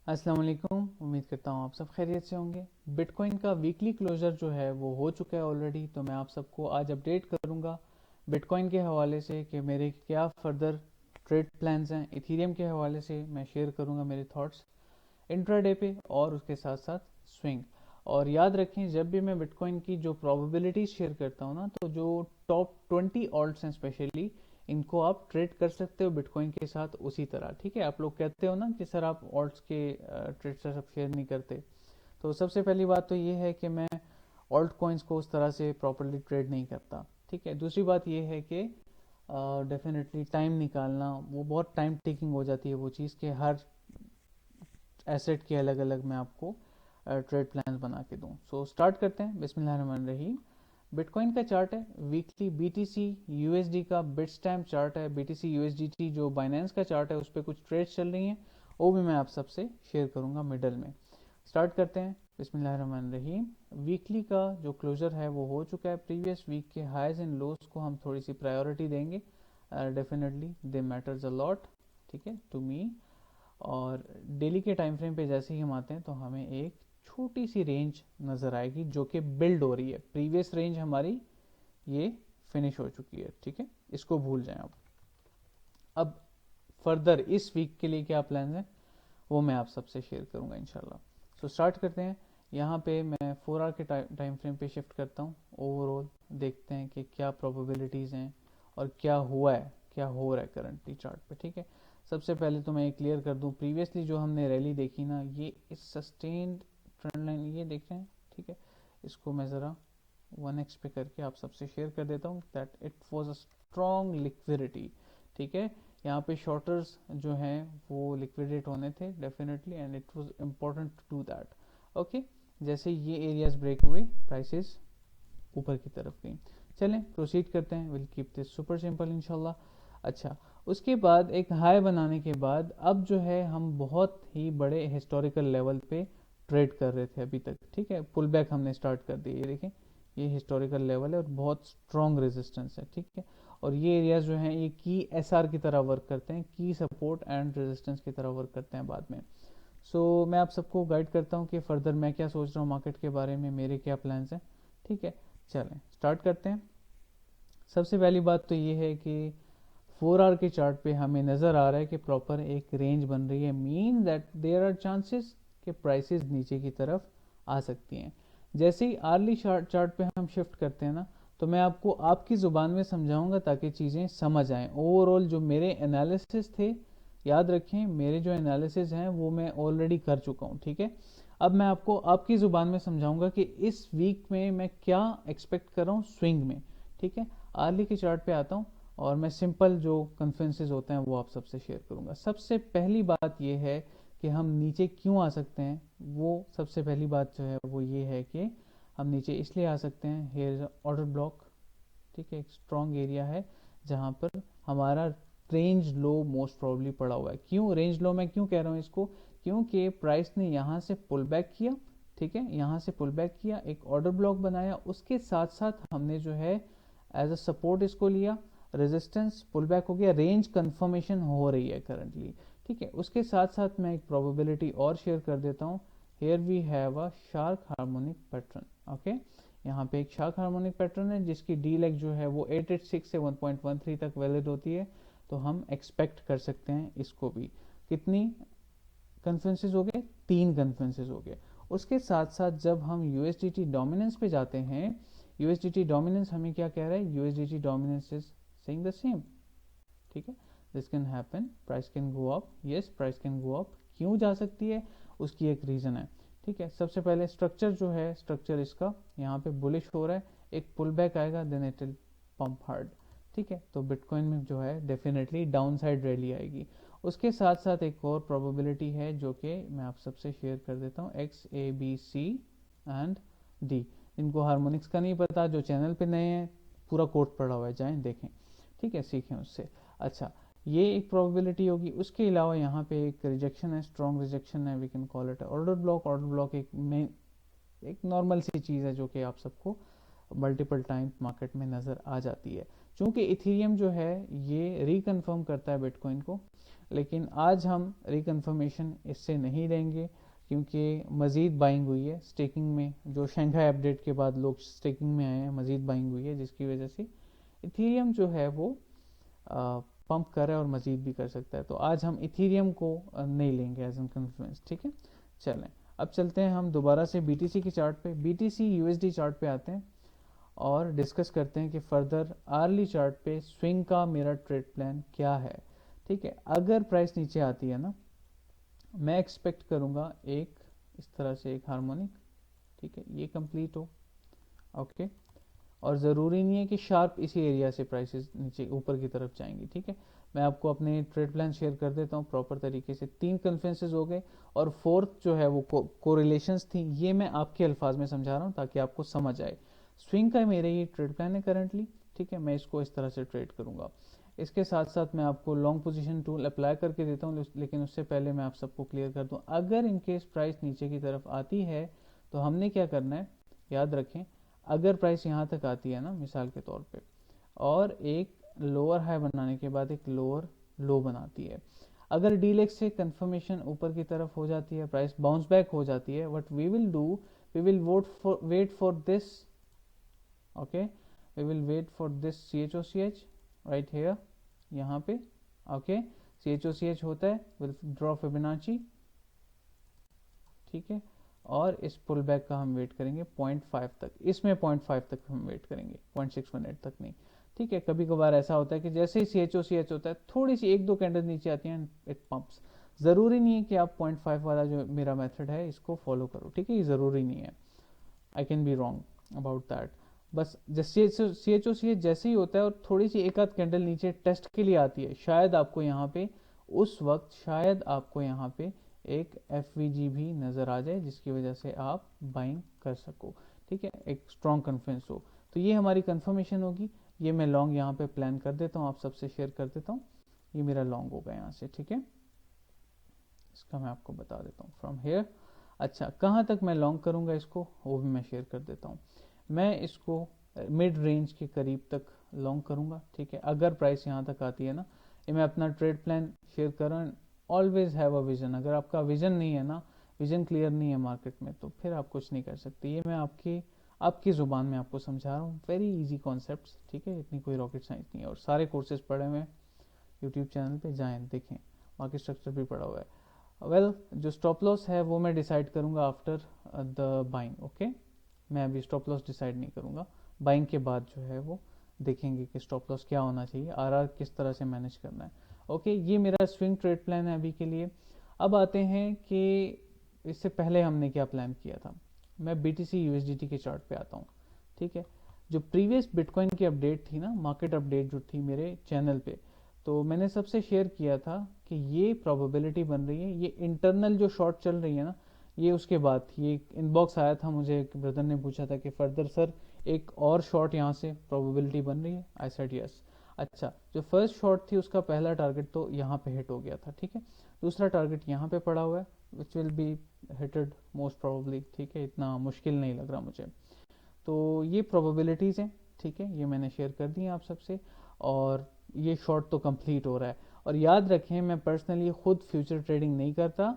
अस्सलाम वालेकुम। उम्मीद करता हूँ आप सब खैरियत से होंगे। बिटकॉइन का वीकली क्लोजर जो है वो हो चुका है ऑलरेडी, तो मैं आप सबको आज अपडेट करूँगा बिटकॉइन के हवाले से कि मेरे क्या फर्दर ट्रेड प्लान्स हैं। इथेरियम के हवाले से मैं शेयर करूँगा मेरे थॉट्स इंट्राडे पे और उसके साथ साथ स्विंग। और याद रखें, जब भी मैं बिटकॉइन की जो प्रोबेबिलिटी शेयर करता हूँ ना, तो जो टॉप 20 ऑल्ट्स हैं स्पेशली, इनको आप ट्रेड कर सकते हो बिटकॉइन के साथ उसी तरह। ठीक है, आप लोग कहते हो ना कि सर आप ऑल्ट्स के ट्रेड से सब शेयर नहीं करते। तो सबसे पहली बात तो ये है कि मैं ऑल्ट कॉइन्स को उस तरह से प्रॉपरली ट्रेड नहीं करता। ठीक है, दूसरी बात ये है कि डेफिनेटली टाइम निकालना वो बहुत टाइम टेकिंग हो जाती है वो चीज़, कि हर एसेट के अलग अलग मैं आपको ट्रेड प्लान बना के दूं। सो स्टार्ट करते हैं, बिस्मिल्लाहिर्रहमानिर्रहीम। बिटकॉइन का चार्ट है वीकली, बीटीसी यूएसडी का बिट स्टैम्प चार्ट है, बीटीसी यूएसडीटी जो बाइनेंस का चार्ट है उस पर कुछ ट्रेड्स चल रही हैं, वो भी मैं आप सबसे शेयर करूंगा मिडल में। स्टार्ट करते हैं, बिस्मिल्लाहिर्रहमानिर्रहीम। वीकली का जो क्लोजर है वो हो चुका है। प्रीवियस वीक के हाईज एंड लोज को हम थोड़ी सी प्रायोरिटी देंगे, definitely they matters a lot, ठीक है, टू मी। और डेली के टाइम फ्रेम पे जैसे ही हम आते हैं तो हमें एक छोटी सी रेंज नज़र आएगी जो कि बिल्ड हो रही है। प्रीवियस रेंज हमारी ये फिनिश हो चुकी है, ठीक है, इसको भूल जाएं। अब फर्दर इस वीक के लिए क्या प्लान है वो मैं आप सबसे शेयर करूंगा इंशाल्लाह। सो स्टार्ट करते हैं। यहाँ पे मैं 4 आवर के टाइम फ्रेम पे शिफ्ट करता हूँ। ओवरऑल देखते हैं कि क्या प्रोबेबिलिटीज़ हैं और क्या हुआ है, क्या हो रहा है करंटली चार्ट पे। ठीक है, सबसे पहले तो मैं ये क्लियर कर दूं, प्रीवियसली जो हमने रैली देखी ना, ये इस सस्टेन्ड ट्रेंड लाइन ये देख रहे हैं। ठीक है, इसको मैं ज़रा 1x पे करके आप सबसे शेयर कर देता हूँ that it was a strong liquidity. ठीक है, यहाँ पे शॉर्टर्स जो हैं वो लिक्विडेट होने थे definitely, and it was important to do that. Okay, जैसे ये एरियाज ब्रेक हुए, प्राइसेस ऊपर की तरफ गई। चलें प्रोसीड करते हैं, will keep this super simple इंशाल्लाह। अच्छा, उसके बाद एक हाई बनाने के बाद अब जो है हम बहुत ही बड़े हिस्टोरिकल लेवल पे ट्रेड कर रहे थे अभी तक। ठीक है, पुल बैक हमने स्टार्ट कर दिया, ये देखें, ये हिस्टोरिकल लेवल है और बहुत स्ट्रॉन्ग रेजिस्टेंस है। ठीक है, और ये एरियाज जो हैं ये की एसआर की तरह वर्क करते हैं, की सपोर्ट एंड रेजिस्टेंस की तरह वर्क करते हैं बाद में। मैं आप सबको गाइड करता हूँ कि फर्दर मैं क्या सोच रहा हूँ मार्केट के बारे में, मेरे क्या प्लान्स हैं। ठीक है, चलें स्टार्ट करते हैं। सबसे पहली बात तो ये है कि 4 आवर के चार्ट पे हमें नज़र आ रहा है कि प्रॉपर एक रेंज बन रही है, mean that there are chances कि प्राइसेस नीचे की तरफ आ सकती हैं। जैसे ही आर्ली चार्ट पे हम शिफ्ट करते हैं ना, तो मैं आपको आपकी ज़ुबान में समझाऊंगा ताकि चीज़ें समझ आएँ। ओवरऑल जो मेरे एनालिसिस थे, याद रखें मेरे जो एनालिसिस हैं वो मैं ऑलरेडी कर चुका हूँ। ठीक है, अब मैं आपको आपकी ज़ुबान में समझाऊंगा कि इस वीक में मैं क्या एक्सपेक्ट कर रहा हूँ स्विंग में। ठीक है, आर्ली के चार्ट पे आता हूँ और मैं सिंपल जो कन्फ्लुएंसेस होते हैं वो आप सबसे शेयर करूंगा। सबसे पहली बात ये है कि हम नीचे क्यों आ सकते हैं। वो सबसे पहली बात जो है वो ये है कि हम नीचे इसलिए आ सकते हैं, हेयर इज ऑर्डर ब्लॉक। ठीक है, एक स्ट्रॉन्ग एरिया है जहाँ पर हमारा रेंज लो मोस्ट प्रॉब्ली पड़ा हुआ है। क्यों रेंज लो मैं क्यों कह रहा हूँ इसको, क्योंकि प्राइस ने यहाँ से पुल बैक किया। ठीक है, यहाँ से पुल बैक किया, एक ऑर्डर ब्लॉक बनाया, उसके साथ साथ हमने जो है एज अ सपोर्ट इसको लिया, रेजिस्टेंस पुल बैक हो गया, रेंज कंफर्मेशन हो रही है करंटली। ठीक है, उसके साथ साथ मैं एक प्रोबेबिलिटी और शेयर कर देता हूँ। Here we have a shark harmonic pattern. Okay, यहाँ पे एक शार्क हार्मोनिक पैटर्न है जिसकी डी लेग जो है वो 886 से 1.13 तक वैलिड होती है, तो हम एक्सपेक्ट कर सकते हैं इसको भी। कितनी कन्फ्लुएंसेस हो गए, 3 कन्फ्लुएंसेस हो गए। उसके साथ साथ जब हम यूएसडीटी डोमिनेंस पे जाते हैं, यूएसडीटी डोमिनेंस हमें क्या कह रहा है, USDT dominance is saying the same. ठीक है, this can happen, price can go up, yes price can go up. क्यों जा सकती है, उसकी एक रीजन है। ठीक है, सबसे पहले स्ट्रक्चर जो है, स्ट्रक्चर इसका यहाँ पे बुलिश हो रहा है, एक पुल बैक आएगा, then it will pump hard. ठीक है, तो बिटकॉइन में जो है डेफिनेटली डाउन साइड रैली आएगी। उसके साथ साथ एक और प्रोबेबिलिटी है जो कि मैं आप सबसे शेयर कर देता हूँ, X A B C and D. इनको हार्मोनिक्स का नहीं पता, जो चैनल पे नए हैं पूरा कोर्स पड़ा हुआ है, जाएं देखें। ठीक है, सीखें उससे। अच्छा, ये एक प्रोबेबिलिटी होगी। उसके अलावा यहाँ पे एक रिजेक्शन है, स्ट्रॉन्ग रिजेक्शन है, we can call it order block. Order block एक नॉर्मल सी चीज़ है जो कि आप सबको मल्टीपल टाइम मार्केट में नज़र आ जाती है। चूंकि इथेरियम जो है ये रिकन्फर्म करता है बिटकॉइन को, लेकिन आज हम रिकन्फर्मेशन इससे नहीं लेंगे क्योंकि मज़ीद बाइंग हुई है स्टेकिंग में। जो शंघाई अपडेट के बाद लोग स्टेकिंग में आए हैं, मज़ीद बाइंग हुई है, जिसकी वजह से इथेरियम जो है वो पंप कर रहा है और मज़ीद भी कर सकता है। तो आज हम इथेरियम को नहीं लेंगे एज एन कन्फ्लुएंस, ठीक है। चलें, अब चलते हैं हम दोबारा से बीटीसी के चार्ट पे, बीटीसी यूएसडी चार्ट पे आते हैं और डिस्कस करते हैं कि फर्दर आर्ली चार्ट पे स्विंग का मेरा ट्रेड प्लान क्या है, ठीक है। अगर प्राइस नीचे आती है ना, मैं एक्सपेक्ट करूंगा एक इस तरह से एक हार्मोनिक, ठीक है, ये कंप्लीट हो, ओके। और ज़रूरी नहीं है कि शार्प इसी एरिया से प्राइसेस नीचे ऊपर की तरफ जाएंगी, ठीक है। मैं आपको अपने ट्रेड प्लान शेयर कर देता हूँ प्रॉपर तरीके से। 3 कन्फ्लुएंसेस हो गए और फोर्थ जो है वो कोरिलेशंस थी। ये मैं आपके अल्फाज में समझा रहा हूँ ताकि आपको समझ आए। स्विंग का मेरा ये ट्रेड प्लान है करंटली, ठीक है। मैं इसको इस तरह से ट्रेड करूंगा। इसके साथ साथ मैं आपको लॉन्ग पोजीशन टूल अप्लाई करके देता हूँ, लेकिन उससे पहले मैं आप सबको क्लियर कर दूँ, अगर इनकेस प्राइस नीचे की तरफ आती है तो हमने क्या करना है, याद रखें। अगर प्राइस यहाँ तक आती है ना, मिसाल के तौर पे, और एक लोअर हाई बनाने के बाद एक लोअर लो बनाती है, अगर डीलेक्स से कंफर्मेशन ऊपर की तरफ हो जाती है, प्राइस बाउंस बैक हो जाती है, what we will do, we will wait for this, okay, we will wait for this CHOCH right here, यहाँ पे, ओके। CHOCH होता है, विल ड्रॉ फिबोनाची, ठीक है। और इस पुल बैक का हम वेट करेंगे 0.5 तक, इसमें 0.5 तक हम वेट करेंगे, 0.618 तक नहीं, ठीक है। कभी कभार ऐसा होता है कि जैसे ही CHOCH होता है, थोड़ी सी 1-2 कैंडल नीचे आती हैं, इट पंप्स। ज़रूरी नहीं है कि आप 0.5 वाला जो मेरा मेथड है इसको फॉलो करो, ठीक है, ये ज़रूरी नहीं है। I can be wrong about that. बस CHOCH जैसे ही होता है और थोड़ी सी एक आध कैंडल नीचे टेस्ट के लिए आती है, शायद आपको यहाँ पे उस वक्त शायद आपको यहाँ पे एक FVG भी नज़र आ जाए, जिसकी वजह से आप बाइंग कर सको, ठीक है, एक स्ट्रॉन्ग कन्फिडेंस हो। तो ये हमारी कंफर्मेशन होगी। ये मैं लॉन्ग यहाँ पे प्लान कर देता हूँ, आप सबसे शेयर कर देता हूँ। ये मेरा लॉन्ग होगा यहाँ से, ठीक है, इसका मैं आपको बता देता हूँ फ्रॉम हेयर। अच्छा, कहाँ तक मैं लॉन्ग करूँगा इसको, वो भी मैं शेयर कर देता हूँ। मैं इसको मिड रेंज के करीब तक लॉन्ग करूँगा, ठीक है। अगर प्राइस यहाँ तक आती है ना, ये मैं अपना ट्रेड प्लान शेयर कर रहा हूँ। Always have a vision. अगर आपका विजन नहीं है ना, विजन क्लियर नहीं है मार्केट में, तो फिर आप कुछ नहीं कर सकते। ये मैं आपकी ज़ुबान में आपको समझा रहा हूँ, वेरी इजी कॉन्सेप्ट्स, ठीक है, इतनी कोई रॉकेट साइंस नहीं है। और सारे कोर्सेज पढ़े हुए हैं यूट्यूब चैनल पे, जाएं देखें, मार्केट स्ट्रक्चर भी पढ़ा हुआ है। वेल, जो स्टॉप लॉस है वो मैं डिसाइड करूंगा आफ्टर द बाइंग, ओके। मैं अभी स्टॉप लॉस डिसाइड नहीं करूंगा, बाइंग के बाद जो है वो देखेंगे कि स्टॉप लॉस क्या होना चाहिए, RR किस तरह से मैनेज करना है, ओके। ये मेरा स्विंग ट्रेड प्लान है अभी के लिए। अब आते हैं कि इससे पहले हमने क्या प्लान किया था। मैं BTC USDT के चार्ट पे आता हूँ, ठीक है। जो प्रीवियस बिटकॉइन की अपडेट थी ना, मार्केट अपडेट जो थी मेरे चैनल पे, तो मैंने सबसे शेयर किया था कि ये प्रोबेबिलिटी बन रही है, ये इंटरनल जो शॉर्ट चल रही है ना, ये उसके बाद थी। ये इनबॉक्स आया था मुझे, एक ब्रदर ने पूछा था कि फर्दर सर एक और शॉर्ट यहाँ से प्रोबेबिलिटी बन रही है, आई सेड यस। अच्छा, जो फर्स्ट शॉर्ट थी उसका पहला टारगेट तो यहाँ पे हिट हो गया था, ठीक है। दूसरा टारगेट यहाँ पे पड़ा हुआ है, which will be hitted most probably, ठीक है, इतना मुश्किल नहीं लग रहा मुझे। तो ये प्रोबेबिलिटीज़ हैं, ठीक है, ये मैंने शेयर कर दी है आप सबसे। और ये शॉर्ट तो कंप्लीट हो रहा है। और याद रखें, मैं पर्सनली खुद फ्यूचर ट्रेडिंग नहीं करता,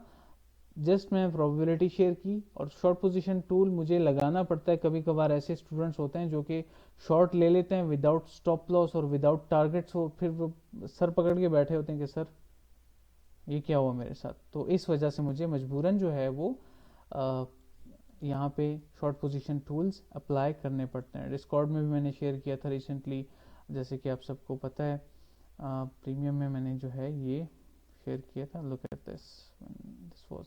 जस्ट मैं प्रोबेबिलिटी शेयर की। और शॉर्ट पोजीशन टूल मुझे लगाना पड़ता है, कभी कभार ऐसे स्टूडेंट्स होते हैं जो कि शॉर्ट ले लेते हैं विदाउट स्टॉप लॉस और विदाउट टारगेट्स, हो फिर वो सर पकड़ के बैठे होते हैं कि सर ये क्या हुआ मेरे साथ। तो इस वजह से मुझे मजबूरन जो है वो यहाँ पे शॉर्ट पोजीशन टूल्स अप्लाई करने पड़ते हैं। डिस्कॉर्ड में भी मैंने शेयर किया था रिसेंटली, जैसे कि आप सबको पता है। प्रीमियम में मैंने जो है ये शेयर किया था। Look at this was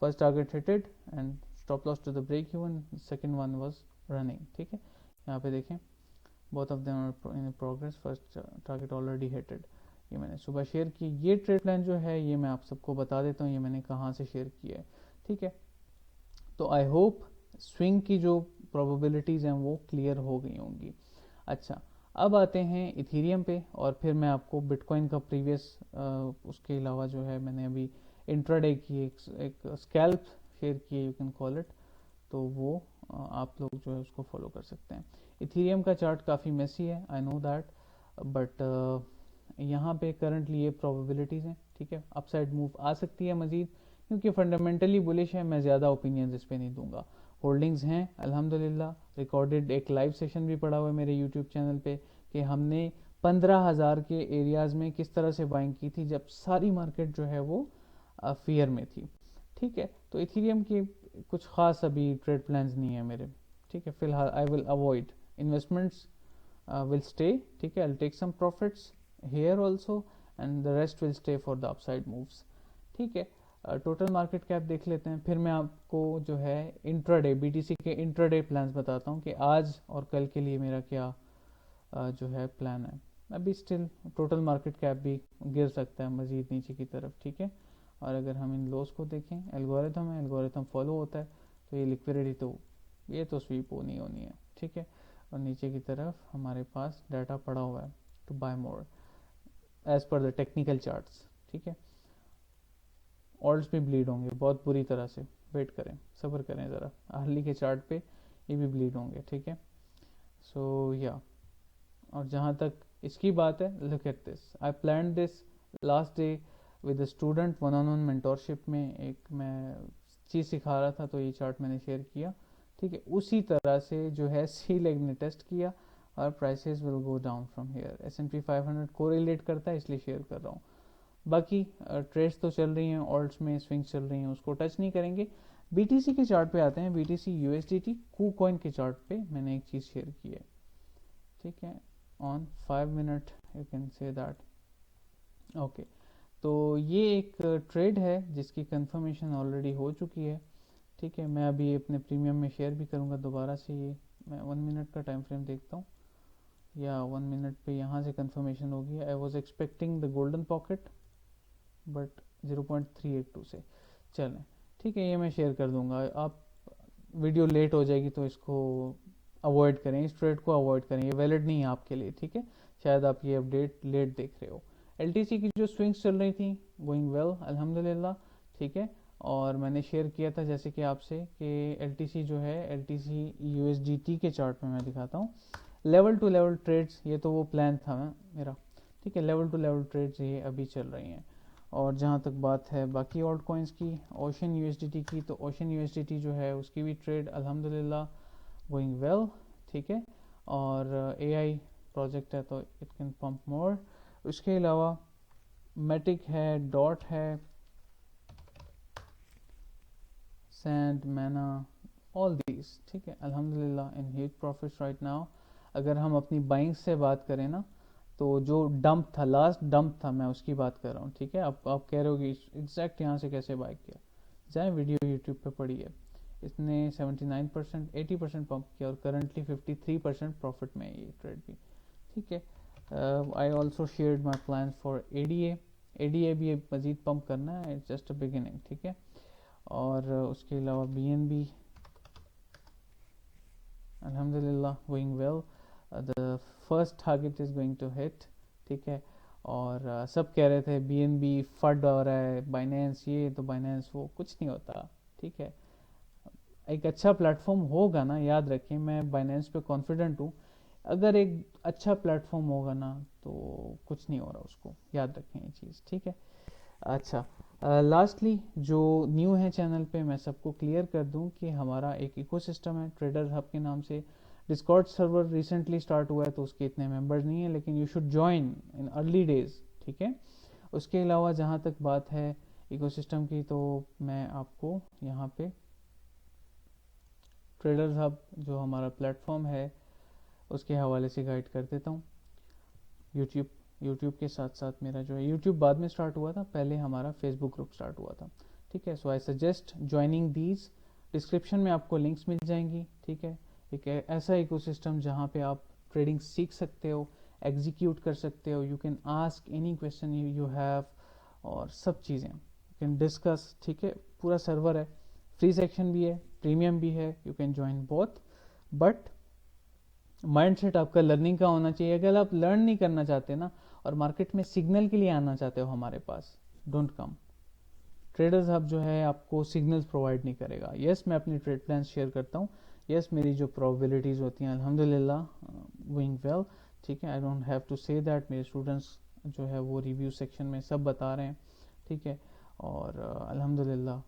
first target hitted and stop loss to the break even, second one was running, ठीक है। यहाँ पे देखें, both of them are in progress, first target already hitted. ये मैंने सुबह शेयर की। ये ट्रेड प्लान जो है ये मैं आप सबको बता देता हूँ, ये मैंने कहाँ से शेयर किया है, ठीक है। तो आई होप स्विंग की जो प्रोबेबिलिटीज़ हैं वो क्लियर हो गई होंगी। अच्छा, अब आते हैं इथेरियम पे, और फिर मैं आपको बिटकॉइन का प्रीवियस उसके अलावा जो है मैंने अभी इंट्राडे की एक स्कैल्प शेयर की है, यू कैन कॉल इट। तो वो आप लोग जो है उसको फॉलो कर सकते हैं। इथेरियम का चार्ट काफ़ी मेसी है, आई नो दैट। बट यहाँ पे करंटली ये प्रोबेबिलिटीज़ हैं, ठीक है। अपसाइड मूव आ सकती है मज़ीद, क्योंकि फंडामेंटली बुलिश है, मैं ज़्यादा ओपिनियंस इस पर नहीं दूंगा। होल्डिंग्स हैं अल्हम्दुलिल्लाह, रिकॉर्डेड एक लाइव सेशन भी पड़ा हुआ है मेरे यूट्यूब चैनल पे कि हमने 15,000 के एरियाज़ में किस तरह से बाइंग की थी जब सारी मार्केट जो है वो फियर में थी, ठीक है। तो इथेरियम की कुछ ख़ास अभी ट्रेड प्लान्स नहीं है मेरे, ठीक है। फिलहाल I will avoid investments, will stay, ठीक है। I'll take some profits here also and the rest will stay for the upside moves, ठीक है। टोटल मार्केट कैप देख लेते हैं, फिर मैं आपको जो है इंट्राडे बीटीसी के इंट्राडे प्लान्स बताता हूँ कि आज और कल के लिए मेरा क्या जो है प्लान है। अभी स्टिल टोटल मार्केट कैप भी गिर सकता है मज़ीद नीचे की तरफ, ठीक है। और अगर हम इन लोस को देखें, एल्गोरिथम है, एल्गोरिथम फॉलो होता है, तो ये लिक्विडिटी तो ये तो स्वीप होनी होनी है, ठीक है। और नीचे की तरफ हमारे पास डाटा पड़ा हुआ है to buy more as per the technical charts, ठीक है। ऑल्ट्स भी ब्लीड होंगे बहुत बुरी तरह से, वेट करें, सब्र करें ज़रा, अर्ली के चार्ट पे ये भी ब्लीड होंगे, ठीक है। सो या और जहाँ तक इसकी बात है, look at this, I plan this last day with student one on one mentorship में। एक मैं चीज़ सिखा रहा था तो ये चार्ट मैंने शेयर किया, ठीक है। उसी तरह से जो है सी लेग ने टेस्ट किया और prices will go down from here. S&P 500 correlate करता है इसलिए शेयर कर रहा हूँ। बाकी ट्रेड्स तो चल रही हैं, ऑल्ट्स में स्विंग्स चल रही हैं, उसको टच नहीं करेंगे। बीटीसी के चार्ट पे आते हैं, बीटीसी यूएसडीटी कूकॉइन के चार्ट पे मैंने एक चीज़ शेयर की है, ठीक है। On 5 minute you can say that, okay. तो ये एक ट्रेड है जिसकी कंफर्मेशन ऑलरेडी हो चुकी है, ठीक है। मैं अभी अपने प्रीमियम में शेयर भी करूंगा दोबारा से। ये मैं 1 मिनट का टाइम फ्रेम देखता हूँ, या 1 मिनट पे यहाँ से कंफर्मेशन होगी। I was expecting the golden pocket but 0.382 से चलें, ठीक है। ये मैं शेयर कर दूंगा, आप वीडियो लेट हो जाएगी तो इसको अवॉइड करें, इस ट्रेड को अवॉइड करें, ये वैलिड नहीं है आपके लिए, ठीक है। शायद आप ये अपडेट लेट देख रहे हो। एलटीसी की जो स्विंग्स चल रही थी गोइंग वेल अल्हम्दुलिल्लाह, ठीक है। और मैंने शेयर किया था जैसे कि आपसे कि एलटीसी जो है, एलटीसी यूएसडीटी के चार्ट में मैं दिखाता हूँ लेवल टू लेवल ट्रेड्स, ये तो वो प्लान था मेरा, ठीक है। लेवल टू लेवल ट्रेड्स ये अभी चल रही हैं। और जहाँ तक बात है बाकी ऑल्ट कॉइन्स की, ओशन यूएसडीटी की, तो ओशन यूएसडीटी जो है उसकी भी ट्रेड अल्हम्दुलिल्लाह गोइंग वेल, ठीक है। और एआई प्रोजेक्ट है तो इट कैन पंप मोर। उसके अलावा मैटिक है, डॉट है, सैंड, मैना, ऑल दीज, ठीक है। अल्हम्दुलिल्लाह in huge profits right now. अगर हम अपनी बाइंग से बात करें ना, तो जो डंप था, लास्ट डंप था, मैं उसकी बात कर रहा हूँ, ठीक है। आप कह रहे हो कि एग्जैक्ट यहाँ से कैसे बाय किया, जाए वीडियो यूट्यूब पे पड़ी है। इसने 79% 80% पंप किया और करंटली 53% प्रॉफिट में है ये ट्रेड भी, ठीक है। I also shared my plan for ADA. ADA भी मजीद पंप करना है, इट्स जस्ट अ बिगिनिंग, ठीक है। और उसके अलावा बीएनबी अल्हम्दुलिल्लाह going well, the first target is going to hit, ठीक है। और सब कह रहे थे बीएनबी फड हो रहा है, बाइनेंस ये तो बाइनेंस वो, कुछ नहीं होता, ठीक है। एक अच्छा प्लेटफॉर्म होगा ना, याद रखें, मैं बाइनेंस पे कॉन्फिडेंट हूँ। अगर एक अच्छा प्लेटफॉर्म होगा ना तो कुछ नहीं हो रहा, उसको याद रखें ये चीज़, ठीक है। अच्छा, लास्टली जो न्यू है चैनल पे, मैं सबको क्लियर कर दूं कि हमारा एक इकोसिस्टम है ट्रेडर हब के नाम से। डिस्कॉर्ड सर्वर रिसेंटली स्टार्ट हुआ है तो उसके इतने मेंबर्स नहीं है, लेकिन you should join in early days, ठीक है। उसके अलावा जहाँ तक बात है इकोसिस्टम की, तो मैं आपको यहाँ पे ट्रेडर्स हब जो हमारा प्लेटफॉर्म है उसके हवाले से गाइड कर देता हूँ। यूट्यूब के साथ साथ मेरा जो है, यूट्यूब बाद में स्टार्ट हुआ था, पहले हमारा फेसबुक ग्रुप स्टार्ट हुआ था, ठीक है। So I suggest joining these, description में आपको लिंक्स मिल जाएंगी, ठीक है। एक ऐसा इकोसिस्टम जहाँ पे आप ट्रेडिंग सीख सकते हो, एग्जीक्यूट कर सकते हो, you can ask any question you have, और सब चीज़ें यू कैन डिस्कस, ठीक है। पूरा सर्वर है, फ्री सेक्शन भी है, प्रीमियम भी है, you can join both. But mindset आपका लर्निंग का होना चाहिए। अगर आप लर्न नहीं करना चाहते ना और मार्केट में सिग्नल के लिए आना चाहते हो हमारे पास, डोंट कम। ट्रेडर्स हब जो है आपको सिग्नल्स प्रोवाइड नहीं करेगा। यस, मैं अपनी ट्रेड प्लान शेयर करता हूँ, यस मेरी जो प्रोबेबिलिटीज़ होती हैं अल्हम्दुलिल्लाह गोइंग वेल, ठीक है, I don't have to say that, मेरे स्टूडेंट्स जो है वो रिव्यू सेक्शन में सब बता रहे हैं, ठीक है। और अल्हम्दुलिल्लाह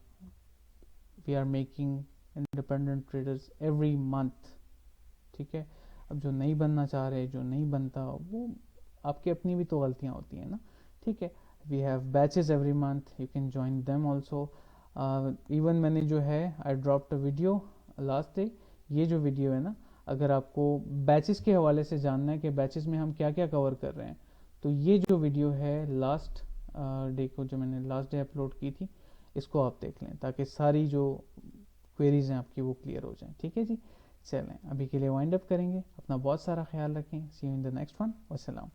we are making independent traders every month, ठीक है। अब जो नहीं बनना चाह रहे, जो नहीं बनता, वो आपकी अपनी भी तो गलतियाँ होती हैं ना, ठीक है। We have batches every month, you can join them also. इवन मैंने जो है I dropped a video last day, ये जो वीडियो है ना, अगर आपको बैचेस के हवाले से जानना है कि बैचेस में हम क्या क्या कवर कर रहे हैं, तो ये जो वीडियो है लास्ट डे को, जो मैंने लास्ट डे अपलोड की थी, इसको आप देख लें ताकि सारी जो क्वेरीज हैं आपकी वो क्लियर हो जाएं, ठीक है जी। चलें अभी के लिए वाइंड अप करेंगे, अपना बहुत सारा ख्याल रखें, see you in the next one, वस्सलाम।